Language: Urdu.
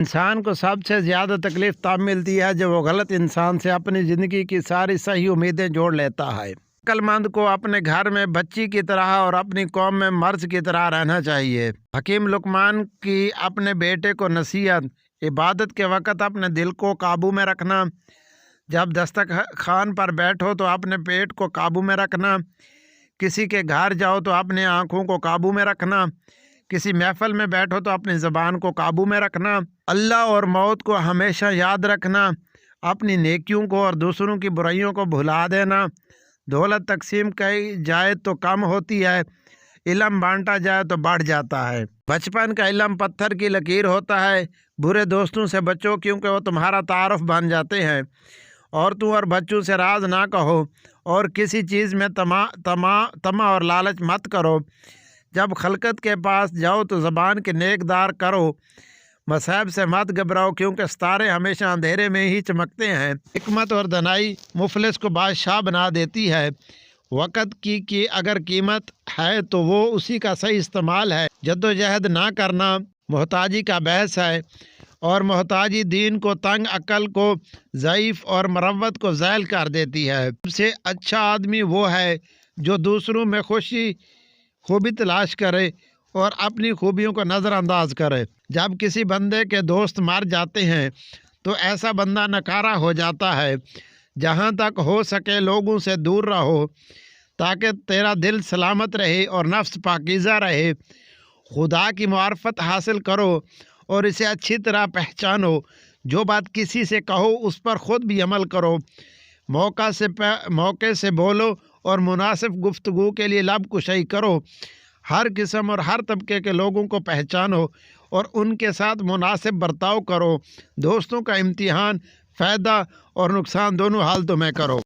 انسان کو سب سے زیادہ تکلیف تب ملتی ہے جب وہ غلط انسان سے اپنی زندگی کی ساری صحیح امیدیں جوڑ لیتا ہے۔ عقل مند کو اپنے گھر میں بچی کی طرح اور اپنی قوم میں مرد کی طرح رہنا چاہیے۔ حکیم لقمان کی اپنے بیٹے کو نصیحت: عبادت کے وقت اپنے دل کو قابو میں رکھنا، جب دسترخوان پر بیٹھو تو اپنے پیٹ کو قابو میں رکھنا، کسی کے گھر جاؤ تو اپنی آنکھوں کو قابو میں رکھنا، کسی محفل میں بیٹھو تو اپنی زبان کو قابو میں رکھنا، اللہ اور موت کو ہمیشہ یاد رکھنا، اپنی نیکیوں کو اور دوسروں کی برائیوں کو بھلا دینا، دولت تقسیم کی جائے تو کم ہوتی ہے، علم بانٹا جائے تو بڑھ جاتا ہے۔ بچپن کا علم پتھر کی لکیر ہوتا ہے، برے دوستوں سے بچو کیونکہ وہ تمہارا تعارف بن جاتے ہیں۔ عورتوں اور بچوں سے راز نہ کہو اور کسی چیز میں طمع اور لالچ مت کرو۔ جب خلقت کے پاس جاؤ تو زبان کے نیک دار کرو، مصائب سے مت گھبراؤ کیونکہ ستارے ہمیشہ اندھیرے میں ہی چمکتے ہیں۔ حکمت اور دانائی مفلس کو بادشاہ بنا دیتی ہے۔ وقت کی اگر قیمت ہے تو وہ اسی کا صحیح استعمال ہے۔ جدوجہد نہ کرنا محتاجی کا باعث ہے اور محتاجی دین کو تنگ، عقل کو ضعیف اور مروت کو ذیل کر دیتی ہے۔ سب سے اچھا آدمی وہ ہے جو دوسروں میں خوبی تلاش کرے اور اپنی خوبیوں کو نظر انداز کرے۔ جب کسی بندے کے دوست مر جاتے ہیں تو ایسا بندہ نکارہ ہو جاتا ہے۔ جہاں تک ہو سکے لوگوں سے دور رہو تاکہ تیرا دل سلامت رہے اور نفس پاکیزہ رہے۔ خدا کی معرفت حاصل کرو اور اسے اچھی طرح پہچانو۔ جو بات کسی سے کہو اس پر خود بھی عمل کرو۔ موقع سے بولو اور مناسب گفتگو کے لیے لب کشائی کرو۔ ہر قسم اور ہر طبقے کے لوگوں کو پہچانو اور ان کے ساتھ مناسب برتاؤ کرو۔ دوستوں کا امتحان فائدہ اور نقصان دونوں حالتوں میں کرو۔